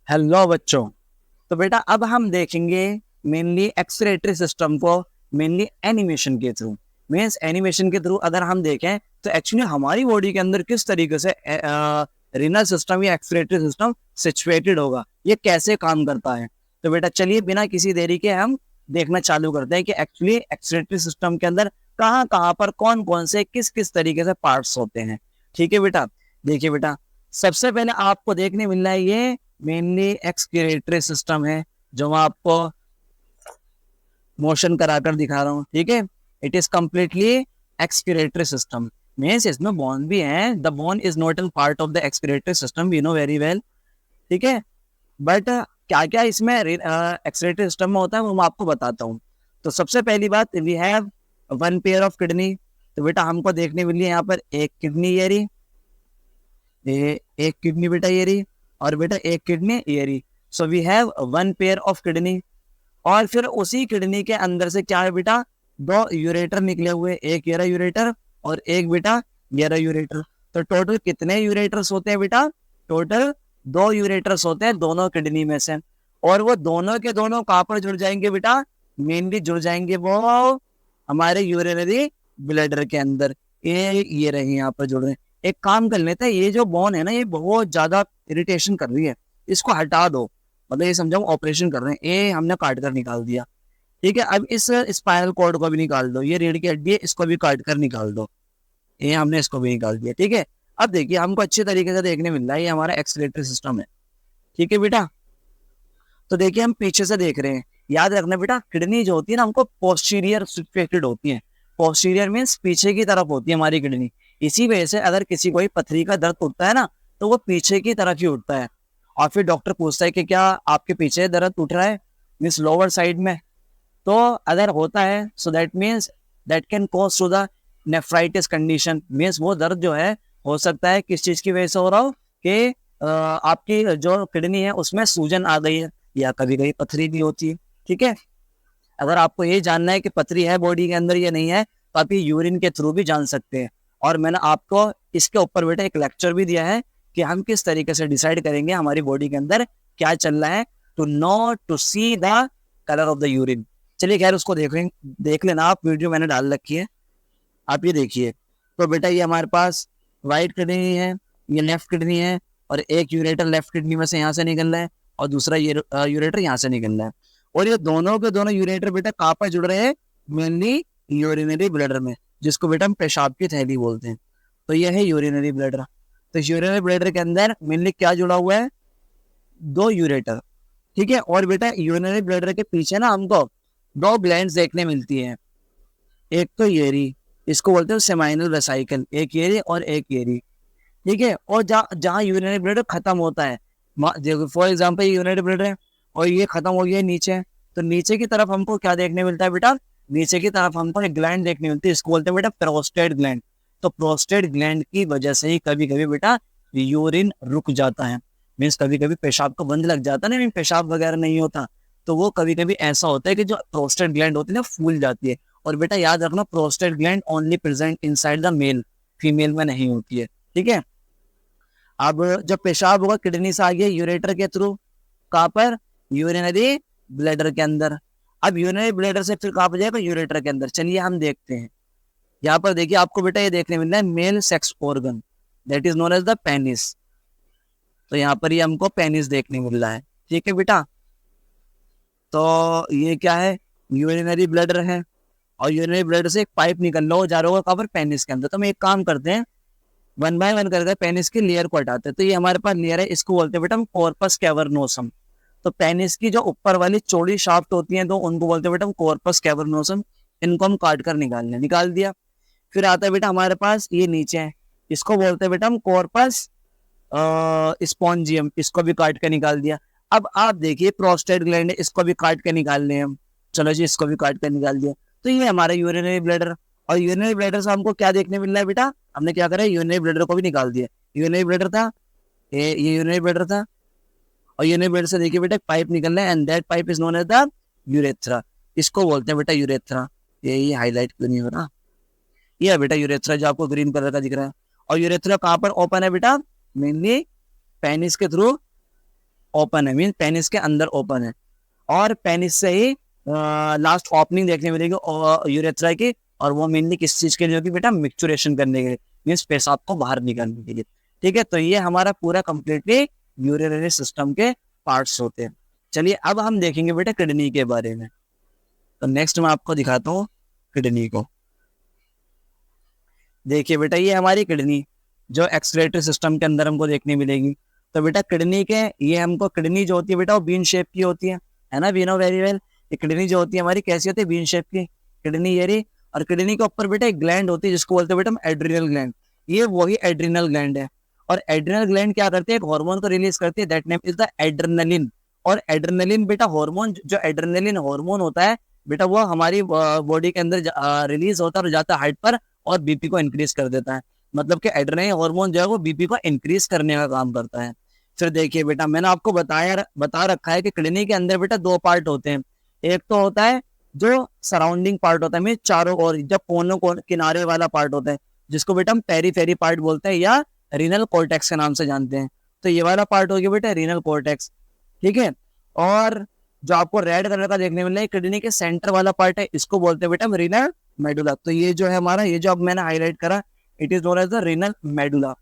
Hello बच्चों। तो बेटा अब हम देखेंगे मेनली एक्सक्रीटरी सिस्टम को, मेनली एनिमेशन के थ्रू। मीन्स एनिमेशन के थ्रू अगर हम देखें तो एक्चुअली हमारी बॉडी के अंदर किस तरीके से रीनल सिस्टम या एक्सक्रीटरी सिस्टम सिचुएटेड होगा, ये कैसे काम करता है। तो बेटा चलिए बिना किसी देरी के हम देखना चालू करते हैं कि एक्चुअली एक्सक्रीटरी सिस्टम के अंदर कहाँ कहाँ पर कौन कौन से किस किस तरीके से पार्ट्स होते हैं। ठीक है बेटा, देखिए बेटा, सबसे पहले आपको देखने मिल रहा है ये मेनली एक्सक्रीटरी सिस्टम है, जो मैं आपको मोशन कराकर दिखा रहा हूँ। ठीक है, it is completely excretory system. Means इसमें बोन भी है, the bone is not an part of the excretory system, we know very well. ठीक है, बट क्या क्या इसमें एक्सक्रीटरी सिस्टम में होता है वो मैं आपको बताता हूँ। तो सबसे पहली बात, we have one pair of kidney. तो बेटा हमको देखने मिली है यहाँ पर एक किडनी ये रही, एक किडनी बेटा ये रही, और बेटा एक किडनी ये रही। So we have one pair of kidney. और फिर उसी किडनी के अंदर से क्या है बेटा, दो यूरेटर निकले हुए, एक ये रहा यूरेटर और एक बेटा ये रहा यूरेटर। तो टोटल कितने यूरेटर्स होते हैं बेटा, टोटल दो यूरेटर्स होते हैं दोनों किडनी में से। और वो दोनों के दोनों कहाँ पर जुड़ जाएंगे बेटा, मेनली जुड़ जाएंगे वो हमारे यूरिनरी ब्लैडर के अंदर। ये रहे यहाँ पर जुड़ रहे हैं। एक काम कर लेते हैं, ये जो बोन है ना ये बहुत ज्यादा इरिटेशन कर रही है, इसको हटा दो। मतलब ये समझो ऑपरेशन कर रहे हैं, ये हमने काट कर निकाल दिया। ठीक है, अब इस स्पाइनल कॉर्ड को भी निकाल दो, ये रीढ़ की हड्डी है इसको भी काट कर निकाल दो, ये हमने इसको भी निकाल दिया। ठीक है, अब देखिए हमको अच्छे तरीके से देखने मिल रहा है, ये हमारा एक्सक्रीटरी सिस्टम है। ठीक है बेटा, तो देखिए हम पीछे से देख रहे हैं। याद रखना बेटा, किडनी जो होती है ना हमको पोस्टीरियर सिचुएटेड होती है। पोस्टीरियर मीन्स पीछे की तरफ होती है हमारी किडनी। इसी वजह से अगर किसी को पथरी का दर्द उठता है ना तो वो पीछे की तरफ ही उठता है। और फिर डॉक्टर पूछता है कि क्या आपके पीछे दर्द उठ रहा है, मीन्स लोअर साइड में। तो अगर होता है so that means that can cause to the nephritis condition. Means वो दर्द जो है हो सकता है किस चीज की वजह से हो रहा हो कि आपकी जो किडनी है उसमें सूजन आ गई है, या कभी कभी पथरी भी होती है। ठीक है, अगर आपको ये जानना है कि पथरी है बॉडी के अंदर या नहीं है तो आप ये यूरिन के थ्रू भी जान सकते हैं। और मैंने आपको इसके ऊपर बेटा एक लेक्चर भी दिया है कि हम किस तरीके से डिसाइड करेंगे हमारी बॉडी के अंदर क्या चल रहा है, to know to see the colour of the urine. चलिए खैर उसको देख लेना आप, वीडियो मैंने डाल रखी है, आप ये देखिए। तो बेटा ये हमारे पास राइट किडनी है, ये लेफ्ट किडनी है, और एक यूरेटर लेफ्ट किडनी में से यहाँ से निकल रहा है और दूसरा ये यूरेटर यहाँ से निकल रहा है। और ये दोनों के दोनों यूरेटर बेटा कहाँ पर जुड़ रहे हैं, मेनली यूरिनरी ब्लैडर में, जिसको बेटा हम पेशाब की थैली बोलते हैं। तो ये है यूरिनरी ब्लैडर। तो यूरिनरी ब्लैडर के अंदर मेनली क्या जुड़ा हुआ है, दो यूरेटर। ठीक है, और बेटा यूरिनरी ब्लैडर के पीछे ना हमको दो ग्लैंड्स देखने मिलती है। एक तो येरी, इसको बोलते हैं सेमाइनल वेसाइकल, एक येरी और एक येरी। ठीक है, और जहाँ यूरिनरी ब्लैडर खत्म होता है, फॉर एग्जाम्पल यूरिनरी ब्लैडर है और ये खत्म हो गया नीचे, तो नीचे की तरफ हमको क्या देखने मिलता है बेटा, नीचे की तरफ हमको एक ग्लैंड देखने मिलती है, इसको बोलते हैं बेटा प्रोस्टेट ग्लैंड। तो प्रोस्टेट ग्लैंड की वजह से ही कभी कभी बेटा यूरिन रुक जाता है। मीन्स कभी कभी पेशाब को बंद लग जाता है ना, पेशाब वगैरह नहीं होता, तो वो कभी कभी ऐसा होता है कि जो प्रोस्टेट ग्लैंड होती है ना फूल जाती है। और बेटा याद रखना, prostate gland only present inside the male, female में नहीं होती है। ठीक है, अब जब पेशाब होगा किडनी से आगे यूरेटर के थ्रू, कहाँ पर, यूरिनरी ब्लैडर के अंदर। अब यूरिनरी ब्लैडर से फिर कहाँ पर जाएगा, यूरेटर के अंदर। चलिए हम देखते हैं, यहाँ पर देखिए आपको बेटा ये देखने मिल रहा है male sex organ, that is known as the penis. तो यहाँ पर ये हमको पेनिस देखने मिल रहा है। ठीक है बेटा, तो ये क्या है, यूरिनरी ब्लैडर है, और यूरिनरी ब्लैडर से एक पाइप निकल रहा हो जा रहा होगा कहाँ पर, पेनिस के अंदर। तो हम एक काम करते हैं, वन बाय वन करके पेनिस की लेयर को हटाते हैं। तो ये हमारे पास लेयर है, इसको बोलते हैं बेटा हम कॉर्पस कैवर्नोसम। तो पेनिस की जो ऊपर वाली चौड़ी शाफ्ट होती है तो उनको बोलते हैं बेटा हम कॉर्पस कैवर्नोसम। इनको हम काट कर निकाल दिया। फिर आता है बेटा हमारे पास ये नीचे है, इसको बोलते हैं बेटा हम कॉर्पस स्पॉन्जियम, इसको भी काट के निकाल दिया। अब आप देखिए प्रोस्टेट ग्लैंड है, इसको भी काट के निकाल लें हम। चलो जी, इसको भी काट के निकाल दिया। तो ये हमारा यूरिनरी ब्लैडर। और यूरिनरी ब्लैडर से हमको क्या देखने मिल रहा है बेटा, हमने क्या करा, यूरिनरी ब्लैडर को भी निकाल दिया। यूरिनरी ब्लैडर था, ये यूरिनरी ब्लैडर था, और यूरिनरी ब्लैडर से देखिए बेटा पाइप निकल रहा है, and that pipe is known as the urethra. इसको बोलते हैं बेटा यूरेथ्रा। ये हाईलाइट क्यों नहीं हो रहा, ये है बेटा यूरेथ्रा जो आपको ग्रीन कलर का दिख रहा है। और यूरेथ्रा कहाँ पर ओपन है बेटा, मेनली पेनिस के थ्रू ओपन है, मीन पेनिस के अंदर ओपन है, और पेनिस से ही लास्ट ओपनिंग देखने मिलेगी यूरेथ्रा की, और वो मेनली किस चीज के लिए होगी बेटा, मिक्सचुरेशन करने के लिए, मीन्स पेशाब को बाहर निकालने के लिए। ठीक है, तो ये हमारा पूरा कंप्लीटली यूरिनरी सिस्टम के पार्ट्स होते हैं। चलिए अब हम देखेंगे बेटा किडनी के बारे में। तो नेक्स्ट मैं आपको दिखाता हूँ किडनी को। देखिए बेटा ये हमारी किडनी जो एक्सक्रीटरी सिस्टम के अंदर हमको देखने मिलेगी। तो बेटा किडनी के ये हमको किडनी जो होती है बेटा वो बीन शेप की होती है ना, वी नो वेरी वेल। ये किडनी जो होती है हमारी कैसी होती है, बीन शेप की किडनी ये रही। और किडनी के ऊपर बेटा एक ग्लैंड होती है जिसको बोलते हैं बेटा हम एड्रिनल ग्लैंड। ये वही एड्रिनल ग्लैंड है, और एड्रिनल ग्लैंड क्या करते हैं, एक हार्मोन को रिलीज करती है, that name is the adrenaline. और एड्रेनलिन बेटा हार्मोन, जो एड्रेनलिन हार्मोन होता है बेटा वो हमारी बॉडी के अंदर रिलीज होता है और जाता है हार्ट पर, और बीपी को इंक्रीज कर देता है। मतलब कि एड्रेनलिन हार्मोन जो है वो बीपी को इंक्रीज करने का काम करता है। फिर देखिए बेटा मैंने आपको बता रखा है कि किडनी के अंदर बेटा दो पार्ट होते हैं। एक तो होता है जो सराउंडिंग पार्ट होता है, में चारों ओर जब कोनों को किनारे वाला पार्ट होता है, जिसको बेटा हम पेरीफेरी पार्ट बोलते हैं या रीनल कॉर्टेक्स के नाम से जानते हैं। तो ये वाला पार्ट हो गया बेटा रीनल कॉर्टेक्स। ठीक है, और जो आपको रेड कलर का देखने मिल रहा है किडनी के सेंटर वाला पार्ट है, इसको बोलते हैं बेटा हम रीनल मेडुला। तो ये जो है हमारा, ये जो अब मैंने हाईलाइट करा, it is known as the renal medulla.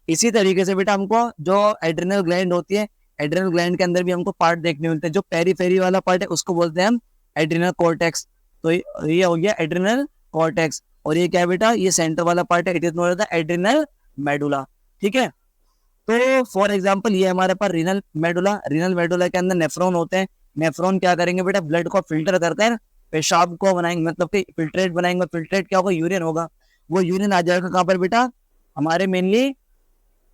इसी तरीके से बेटा हमको जो एड्रिनल ग्लैंड होती है, एड्रिनल ग्लैंड के अंदर भी हमको पार्ट देखने मिलते हैं। जो पेरीफेरी वाला पार्ट है उसको बोलते हैं हम एड्रिनल कॉर्टेक्स। तो ये हो गया एड्रिनल कॉर्टेक्स, और ये क्या है बेटा, ये सेंटर वाला पार्ट है, it is known as the adrenal medulla. ठीक है, तो फॉर एग्जाम्पल ये हमारे पास रीनल मेडुला, रीनल मेडुला के अंदर नेफ्रॉन होते हैं। नेफ्रॉन क्या करेंगे बेटा, ब्लड को फिल्टर करते हैं, पेशाब को बनाएंगे, मतलब कि फिल्ट्रेट बनाएंगे। फिल्ट्रेट क्या होगा, यूरिन होगा। वो यूरिन आ जाएगा कहाँ पर बेटा, हमारे मेनली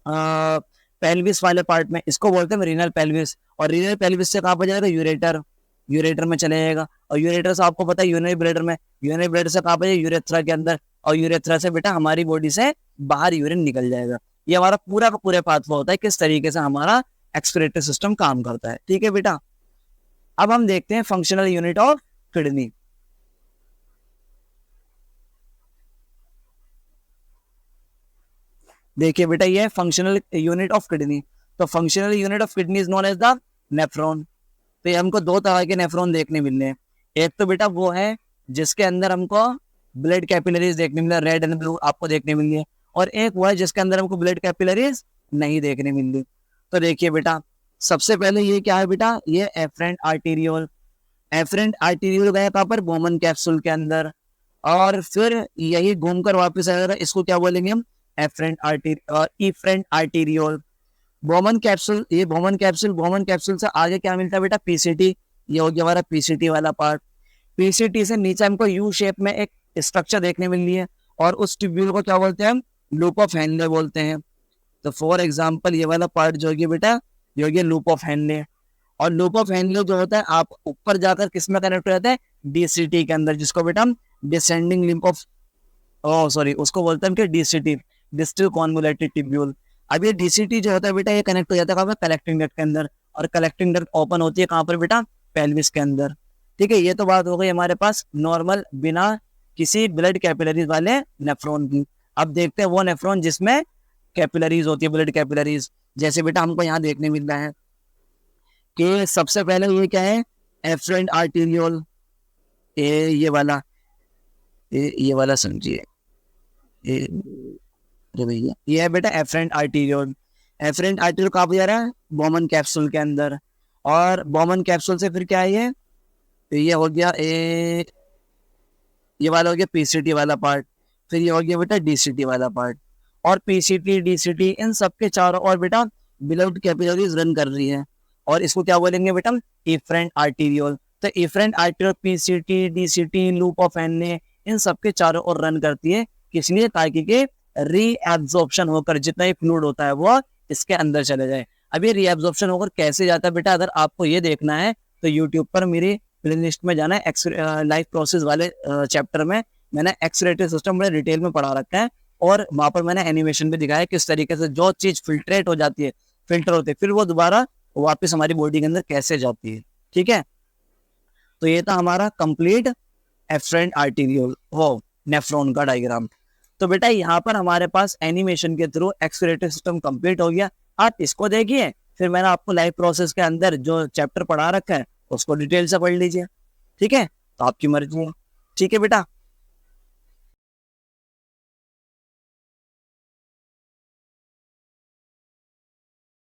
पेल्विस वाले पार्ट में, इसको बोलते हैं रीनल पेल्विस। और रीनल पेल्विस से कहाँ पर जाएगा, यूरेटर, यूरेटर में चले जाएगा। और यूरेटर से आपको पता है यूरिनरी ब्लैडर में, यूरिनरी ब्लैडर से कहाँ पर, यूरेथ्रा के अंदर, और यूरेथ्रा से बेटा हमारी बॉडी से बाहर यूरिन निकल जाएगा। ये हमारा पूरा का पूरा पाथवे होता है किस तरीके से हमारा एक्सक्रीटरी सिस्टम काम करता है। ठीक है बेटा, अब हम देखते हैं फंक्शनल यूनिट ऑफ किडनी। देखिए बेटा ये फंक्शनल यूनिट ऑफ किडनी। तो functional unit of kidney is known as the nephron. तो ये हमको दो तरह के नेफ्रॉन देखने मिलने हैं। एक तो बेटा वो है जिसके अंदर हमको ब्लड कैपिलरीज देखने मिले, रेड एंड ब्लू आपको देखने मिली है, और एक वो है जिसके अंदर हमको ब्लड कैपिलरीज नहीं देखने मिल रही। तो देखिए बेटा सबसे पहले ये क्या है बेटा, ये एफरेंट आर्टीरियोल। एफरेंट आर्टीरियोल गया कहाँ पर, बोमन कैप्सूल के अंदर, और फिर यही घूमकर वापस आएगा, इसको क्या बोलेंगे हम, afferent efferent arteriole. Bowman capsule, ये बोमन कैप्सूल से आगे क्या मिलता है बेटा, पीसीटी। ये हो गया हमारा पीसीटी वाला पार्ट। पीसीटी से नीचे हमको यू शेप में एक स्ट्रक्चर देखने मिल रही है, और उस ट्यूब्यूल को क्या बोलते हैं हम, लूप ऑफ हेनले बोलते हैं। तो फॉर एग्जांपल ये वाला पार्ट जो है बेटा, ये हो गया लूप ऑफ हेनले। और लूप ऑफ हेनले जो होता है आप ऊपर जाकर किस में कनेक्ट हो जाता है, डीसीटी के अंदर, जिसको बेटा हम डिसेंडिंग लिंप ऑफ, सॉरी उसको बोलते हैं कि डीसीटी, डिस्टल कॉन्वोलेटेड ट्यूब्यूल। अब ये डीसीटी जो होता है बेटा ये कनेक्ट हो जाता है कहाँ पर, कलेक्टिंग डक्ट के अंदर, और कलेक्टिंग डक्ट ओपन होती है कहाँ पर बेटा, पेल्विस के अंदर। ठीक है, ये तो बात हो गई हमारे पास नॉर्मल बिना किसी ब्लड कैपिलरीज वाले नेफ्रॉन की। अब देखते हैं वो नेफ्रॉन जिसमें कैपिलरीज होती है, ब्लड कैपिलरीज। जैसे बेटा हमको यहाँ देखने मिल रहा है कि सबसे पहले ये क्या है, एफरेंट आर्टीरियोल, ये वाला, ये वाला समझिए, भैया ये है बेटा एफरेंट आर्टीरियोल। एफरेंट आर्टीरियोल कहाँ पर जा रहा है, बोमन कैप्सूल के अंदर, और बोमन कैप्सूल से फिर क्या है, ये हो गया ये वाला हो गया पीसीटी वाला पार्ट। फिर ये हो गया बेटा डीसीटी वाला पार्ट, और पीसीटी डीसीटी इन सबके चारों और बेटा ब्लड कैपिलरीज रन कर रही है, और इसको क्या बोलेंगे बेटा, इफरेंट आर्टीरियोल। तो efferent arteriole PCT DCT loop of Henle इन सबके चारों ओर रन करती है, किस लिए, ताकि के रीएब्जॉर्प्शन होकर जितना ही फ्लूइड होता है वो इसके अंदर चले जाए। अब ये रीएब्जॉर्प्शन होकर कैसे जाता है बेटा, अगर आपको ये देखना है तो यूट्यूब पर मेरी प्लेलिस्ट में जाना है, लाइफ प्रोसेस वाले चैप्टर में मैंने एक्सक्रीटरी सिस्टम बड़े डिटेल में पढ़ा रखा है, और वहां पर मैंने एनिमेशन भी दिखाया है किस तरीके से जो चीज फिल्ट्रेट हो जाती है, फिल्टर होती है, फिर वो दोबारा वापस हमारी बॉडी के अंदर कैसे जाती है। ठीक है, तो ये था हमारा कंप्लीट एफरेंट आर्टीरियोल वो नेफ्रॉन का डायग्राम। तो बेटा यहाँ पर हमारे पास एनिमेशन के थ्रू एक्सक्रीटरी सिस्टम कंप्लीट हो गया। आप इसको देखिए, फिर मैंने आपको लाइफ प्रोसेस के अंदर जो चैप्टर पढ़ा रखा है उसको डिटेल से पढ़ लीजिए, ठीक है, तो आपकी मर्जी है। ठीक है बेटा,